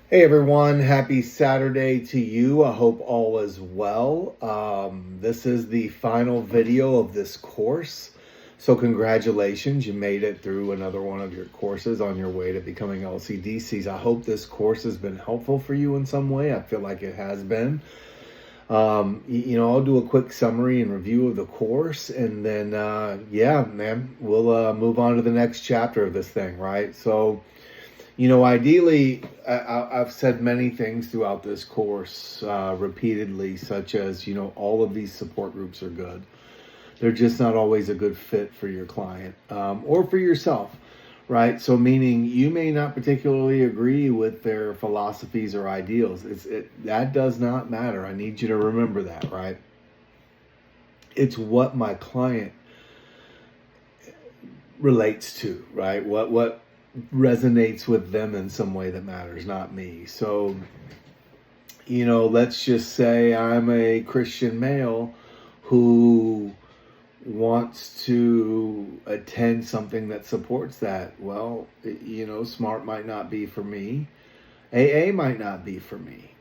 Hey everyone, happy Saturday to you. I hope all is well. This is the final video of this course. So congratulations, you made it through another one of your courses on your way to becoming LCDCs. I hope this course has been helpful for you in some way. I feel like it has been. I'll do a quick summary and review of the course, and then, yeah, man, we'll move on to the next chapter of this thing, right? So, ideally, I've said many things throughout this course repeatedly, such as, all of these support groups are good. They're just not always a good fit for your client or for yourself, right? So, meaning you may not particularly agree with their philosophies or ideals. That does not matter. I need you to remember that, right? It's what my client relates to, right? What resonates with them in some way that matters, not me. So, let's just say I'm a Christian male who wants to attend something that supports that. Well, SMART might not be for me. AA might not be for me.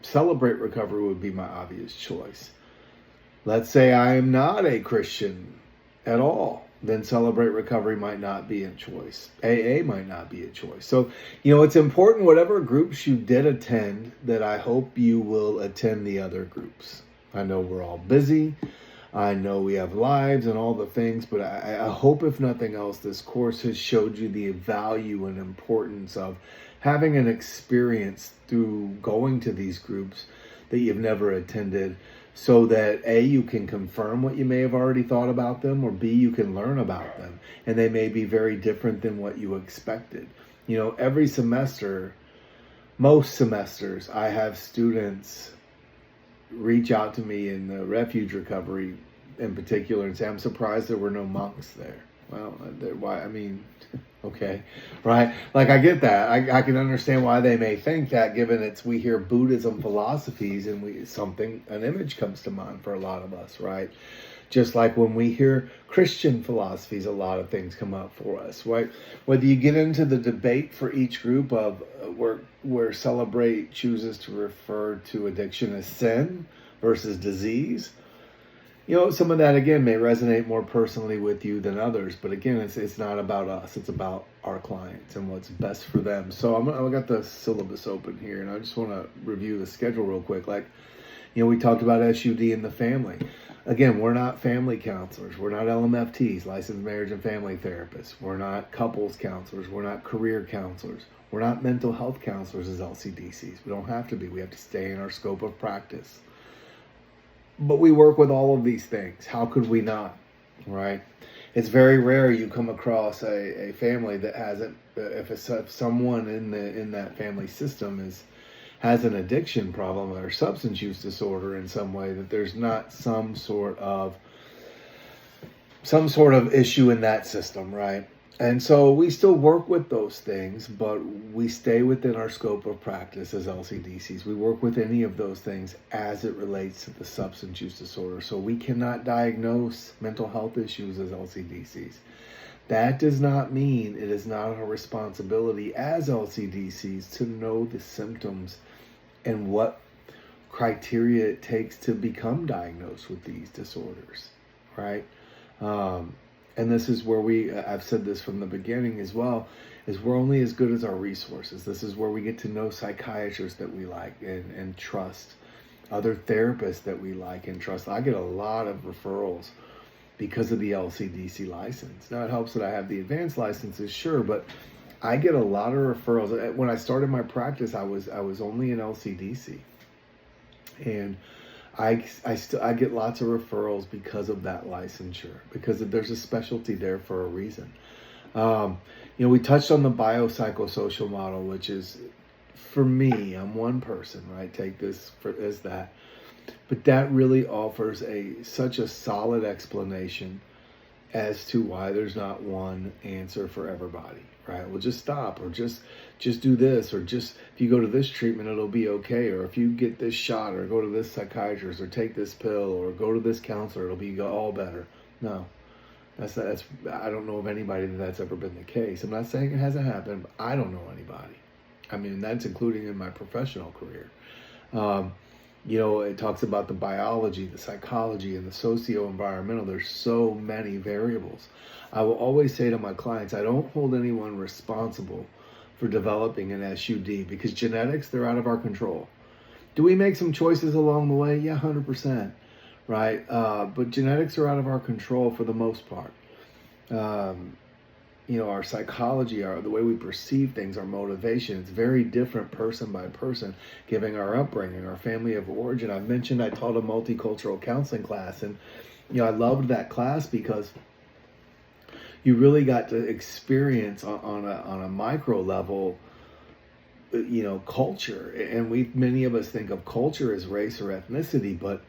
Celebrate Recovery would be my obvious choice. Let's say I am not a Christian at all, then Celebrate Recovery might not be a choice. AA might not be a choice. So, it's important, whatever groups you did attend, that I hope you will attend the other groups. I know we're all busy. I know we have lives and all the things, but I hope, if nothing else, this course has showed you the value and importance of having an experience through going to these groups that you've never attended, so that A, you can confirm what you may have already thought about them, or B, you can learn about them, and they may be very different than what you expected. Every semester, most semesters, I have students reach out to me in the refuge recovery in particular and say, I'm surprised there were no monks there. Well, why? I mean, okay, right? Like, I get that. I can understand why they may think that, given we hear Buddhism philosophies and an image comes to mind for a lot of us, right? Just like when we hear Christian philosophies, a lot of things come up for us, right? Whether you get into the debate for each group of where Celebrate chooses to refer to addiction as sin versus disease, some of that, again, may resonate more personally with you than others. But again, it's not about us. It's about our clients and what's best for them. So I got the syllabus open here, and I just want to review the schedule real quick. Like, we talked about SUD in the family. Again, we're not family counselors. We're not LMFTs, licensed marriage and family therapists. We're not couples counselors. We're not career counselors. We're not mental health counselors as LCDCs. We don't have to be. We have to stay in our scope of practice. But we work with all of these things. How could we not, right? It's very rare you come across a family that hasn't, if someone in that family system has an addiction problem or substance use disorder in some way, that there's not some sort of issue in that system, right? And so we still work with those things, but we stay within our scope of practice as LCDCs. We work with any of those things as it relates to the substance use disorder. So we cannot diagnose mental health issues as LCDCs. That does not mean it is not our responsibility as LCDCs to know the symptoms and what criteria it takes to become diagnosed with these disorders, right? And this is where I've said this from the beginning as well, is we're only as good as our resources. This is where we get to know psychiatrists that we like and trust, other therapists that we like and trust. I get a lot of referrals because of the LCDC license. Now, it helps that I have the advanced licenses, sure, but I get a lot of referrals. When I started my practice, I was only an LCDC, and I get lots of referrals because of that licensure, because there's a specialty there for a reason. We touched on the biopsychosocial model, which is, for me, I'm one person, right? Take this as that. But that really offers such a solid explanation as to why there's not one answer for everybody, right? Well, just stop, or just do this, or just, if you go to this treatment, it'll be okay, or if you get this shot, or go to this psychiatrist, or take this pill, or go to this counselor, it'll be all better. No, that's I don't know of anybody that's ever been the case. I'm not saying it hasn't happened, but I don't know anybody. I mean, that's including in my professional career. Um, it talks about the biology, the psychology, and the socio-environmental. There's so many variables. I will always say to my clients, I don't hold anyone responsible for developing an SUD because genetics, they're out of our control. Do we make some choices along the way? Yeah, 100%, right? But genetics are out of our control for the most part. Our psychology, the way we perceive things, our motivation, it's very different person by person, given our upbringing, our family of origin. I mentioned I taught a multicultural counseling class, and I loved that class because you really got to experience on a micro level, culture. And many of us think of culture as race or ethnicity, but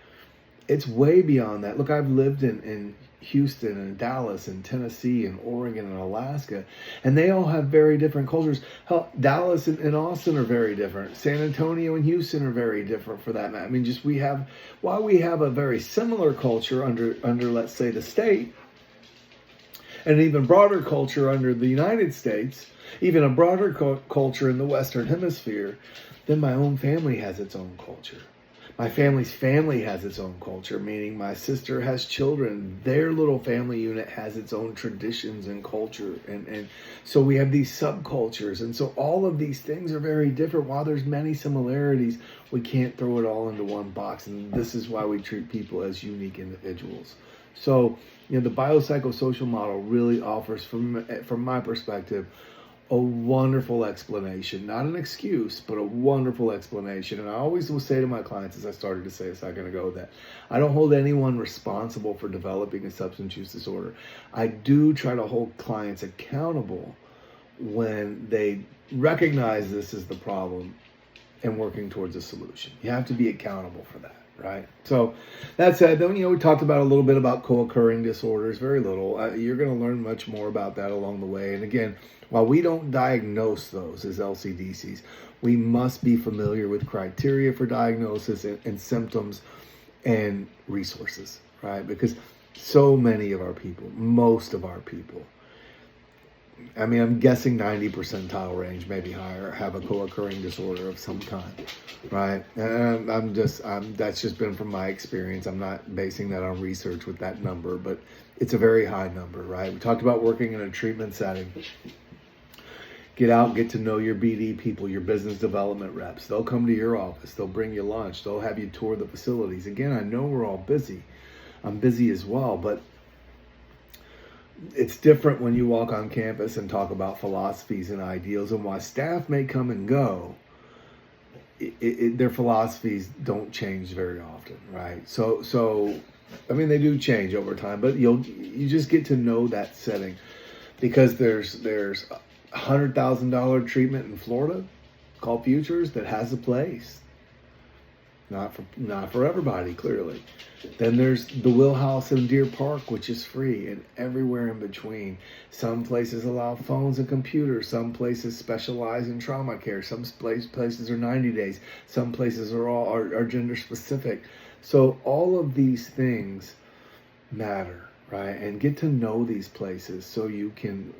it's way beyond that. Look, I've lived in Houston and Dallas and Tennessee and Oregon and Alaska, and they all have very different cultures. Hell, Dallas and Austin are very different. San Antonio and Houston are very different for that matter. I mean, while we have a very similar culture under let's say the state, and an even broader culture under the United States, even a broader culture in the Western Hemisphere, then my own family has its own culture. My family's family has its own culture, meaning my sister has children. Their little family unit has its own traditions and culture. And so we have these subcultures. And so all of these things are very different. While there's many similarities, we can't throw it all into one box. And this is why we treat people as unique individuals. So, the biopsychosocial model really offers, from my perspective, a wonderful explanation, not an excuse, but a wonderful explanation. And I always will say to my clients, as I started to say a second ago, that I don't hold anyone responsible for developing a substance use disorder. I do try to hold clients accountable when they recognize this is the problem and working towards a solution. You have to be accountable for that. Right. So that said, then, we talked about a little bit about co-occurring disorders, very little. You're going to learn much more about that along the way. And again, while we don't diagnose those as LCDCs, we must be familiar with criteria for diagnosis and symptoms and resources, right? Because so many of our people, most of our people, I mean, I'm guessing 90 percentile range, maybe higher, have a co-occurring disorder of some kind, right? And that's just been from my experience. I'm not basing that on research with that number, but it's a very high number, right? We talked about working in a treatment setting. Get out, get to know your BD people, your business development reps. They'll come to your office. They'll bring you lunch. They'll have you tour the facilities. Again, I know we're all busy. I'm busy as well, but it's different when you walk on campus and talk about philosophies and ideals. And while staff may come and go, their philosophies don't change very often, right? So I mean, they do change over time, but you just get to know that setting, because there's $100,000 treatment in Florida called Futures that has a place. Not for everybody, clearly. Then there's the Wheelhouse in Deer Park, which is free, and everywhere in between. Some places allow phones and computers. Some places specialize in trauma care. Some places are 90 days. Some places are gender specific. So all of these things matter, right? And get to know these places so you can,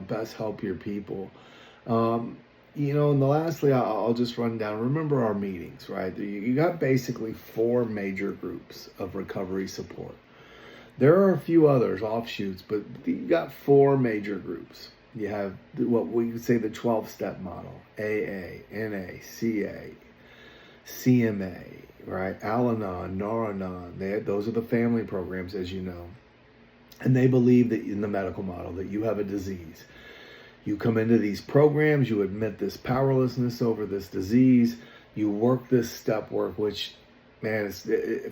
best help your people. And lastly, I'll just run down. Remember our meetings, right? You got basically 4 major groups of recovery support. There are a few others, offshoots, but you got 4 major groups. You have what we would say the 12-step model: AA, NA, CA, CMA, right? Al-Anon, Nar-Anon. Those are the family programs, as you know. And they believe that in the medical model that you have a disease. You come into these programs, you admit this powerlessness over this disease, you work this step work, which, man,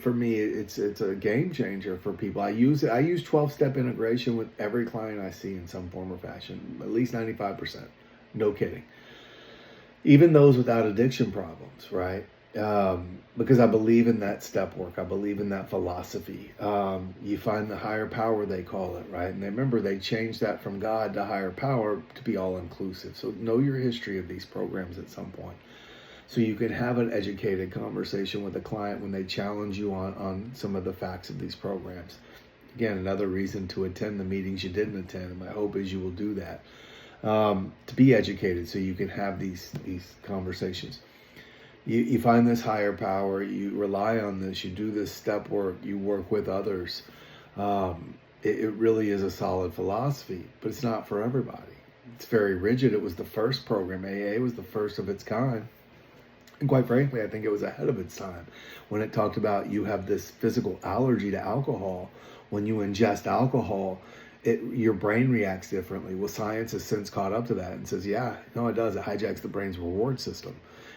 for me, it's a game changer for people. I use 12-step integration with every client I see in some form or fashion, at least 95%. No kidding. Even those without addiction problems, right? Because I believe in that step work. I believe in that philosophy. You find the higher power, they call it, right? And remember, they changed that from God to higher power to be all inclusive. So know your history of these programs at some point, so you can have an educated conversation with a client when they challenge you on some of the facts of these programs. Again, another reason to attend the meetings you didn't attend. And my hope is you will do that. to be educated so you can have these conversations. You find this higher power, you rely on this, you do this step work, you work with others. It really is a solid philosophy, but it's not for everybody. It's very rigid. It was the first program. AA was the first of its kind. And quite frankly, I think it was ahead of its time when it talked about you have this physical allergy to alcohol. When you ingest alcohol, your brain reacts differently. Well, science has since caught up to that and says, yeah, no, it does. It hijacks the brain's reward system.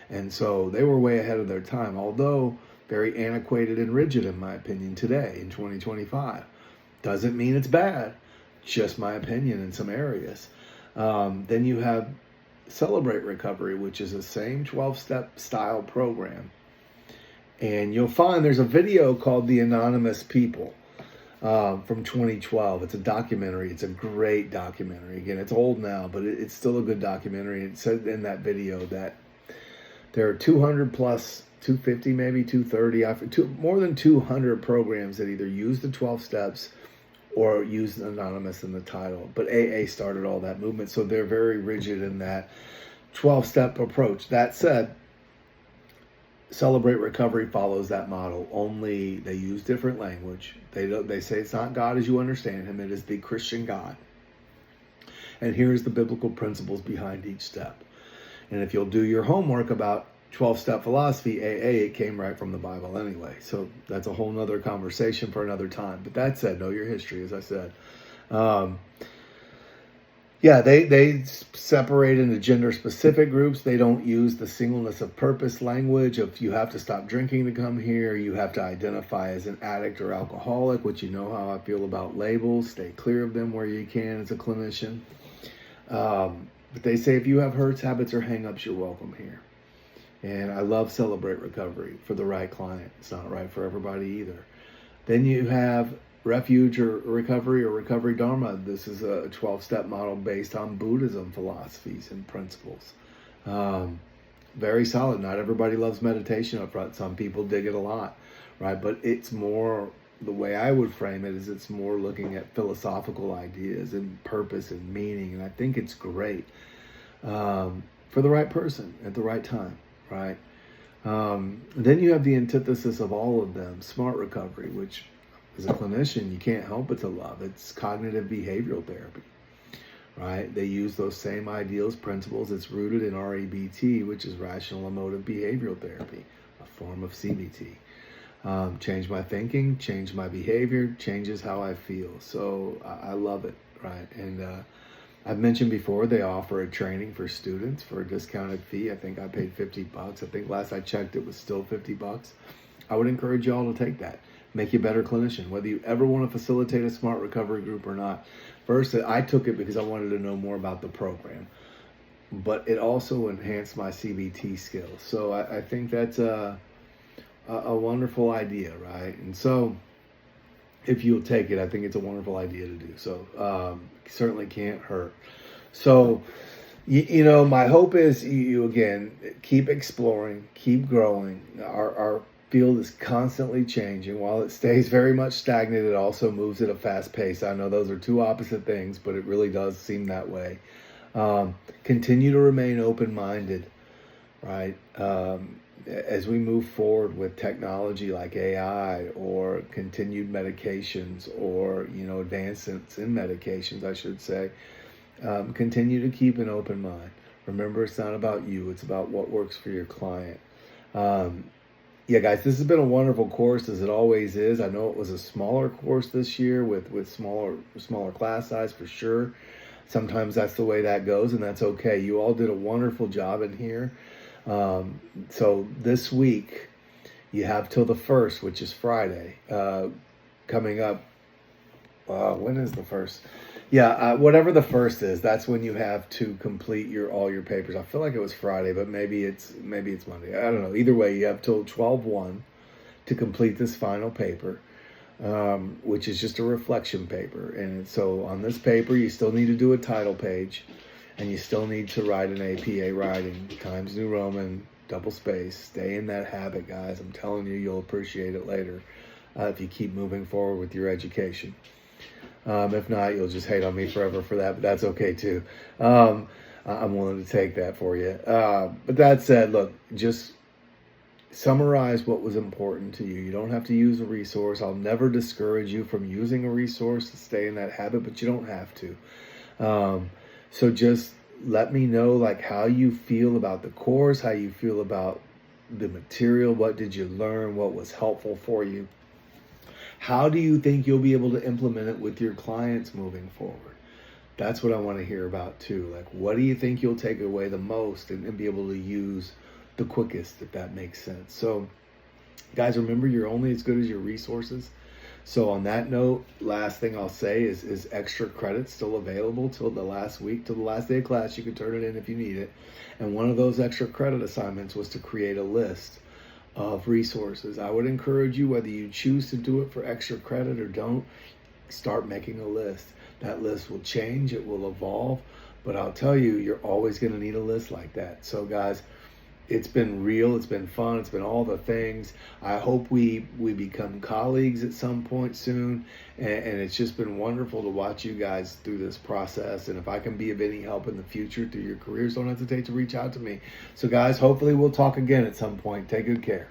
And so they were way ahead of their time, although very antiquated and rigid, in my opinion, today in 2025. Doesn't mean it's bad, just my opinion in some areas. Then you have Celebrate Recovery, which is the same 12-step style program. And you'll find there's a video called The Anonymous People from 2012. It's a documentary. It's a great documentary. Again, it's old now, but it's still a good documentary. It said in that video that there are 200 plus, 250 maybe, 230, more than 200 programs that either use the 12 steps or use Anonymous in the title. But AA started all that movement, so they're very rigid in that 12-step approach. That said, Celebrate Recovery follows that model, only they use different language. They say it's not God as you understand him, it is the Christian God. And here's the biblical principles behind each step. And if you'll do your homework about 12-step philosophy, AA, it came right from the Bible anyway. So that's a whole nother conversation for another time. But that said, know your history, as I said. They separate into gender-specific groups. They don't use the singleness of purpose language of you have to stop drinking to come here. You have to identify as an addict or alcoholic, which you know how I feel about labels. Stay clear of them where you can as a clinician. But they say if you have hurts, habits, or hang-ups, you're welcome here. And I love Celebrate Recovery for the right client. It's not right for everybody either. Then you have Refuge or Recovery Dharma. This is a 12-step model based on Buddhism philosophies and principles. Very solid. Not everybody loves meditation up front. Some people dig it a lot, right? But it's more, the way I would frame it is it's more looking at philosophical ideas and purpose and meaning. And I think it's great for the right person at the right time, right? Then you have the antithesis of all of them, Smart Recovery, which as a clinician, you can't help but to love. It's cognitive behavioral therapy, right? They use those same ideals, principles. It's rooted in REBT, which is rational emotive behavioral therapy, a form of CBT. Change my thinking, change my behavior, changes how I feel. So I love it, right? And I've mentioned before, they offer a training for students for a discounted fee. I think I paid $50. I think last I checked, it was still $50. I would encourage y'all to take that. Make you a better clinician, whether you ever want to facilitate a Smart Recovery group or not. First, I took it because I wanted to know more about the program, but it also enhanced my CBT skills. So I think that's a wonderful idea, right? And so if you'll take it, I think it's a wonderful idea to do. So certainly can't hurt. So, you know, my hope is you again, keep exploring, keep growing. Our field is constantly changing. While it stays very much stagnant, it also moves at a fast pace. I know those are two opposite things, but it really does seem that way. Continue to remain open-minded, right? As we move forward with technology like AI or continued medications or, you know, advancements in medications, I should say, continue to keep an open mind. Remember, it's not about you. It's about what works for your client. Yeah, guys, this has been a wonderful course, as it always is. I know it was a smaller course this year with smaller class size for sure. Sometimes that's the way that goes, and that's okay. You all did a wonderful job in here. So this week, you have till the 1st, which is Friday, coming up. When is the 1st? Yeah, whatever the 1st is, that's when you have to complete all your papers. I feel like it was Friday, but maybe it's Monday. I don't know. Either way, you have till 12/1 to complete this final paper, which is just a reflection paper. And so on this paper, you still need to do a title page, and you still need to write an APA writing, Times New Roman, double space. Stay in that habit, guys. I'm telling you, you'll appreciate it later if you keep moving forward with your education. If not, you'll just hate on me forever for that, but that's okay too. Um, I'm willing to take that for you. But that said, look, just summarize what was important to you. You don't have to use a resource. I'll never discourage you from using a resource to stay in that habit, but you don't have to. So just let me know like how you feel about the course, how you feel about the material, what did you learn, what was helpful for you. How do you think you'll be able to implement it with your clients moving forward? That's what I want to hear about too. Like, what do you think you'll take away the most and be able to use the quickest, if that makes sense? So, guys, remember you're only as good as your resources. So on that note, last thing I'll say is extra credit still available till the last week, till the last day of class. You can turn it in if you need it. And one of those extra credit assignments was to create a list of resources. I would encourage you, whether you choose to do it for extra credit or don't, start making a list. That list will change, it will evolve, but I'll tell you, you're always going to need a list like that. So guys, it's been real, it's been fun, it's been all the things. I hope we become colleagues at some point soon, and it's just been wonderful to watch you guys through this process. And if I can be of any help in the future through your careers, don't hesitate to reach out to me. So guys, hopefully we'll talk again at some point. Take good care.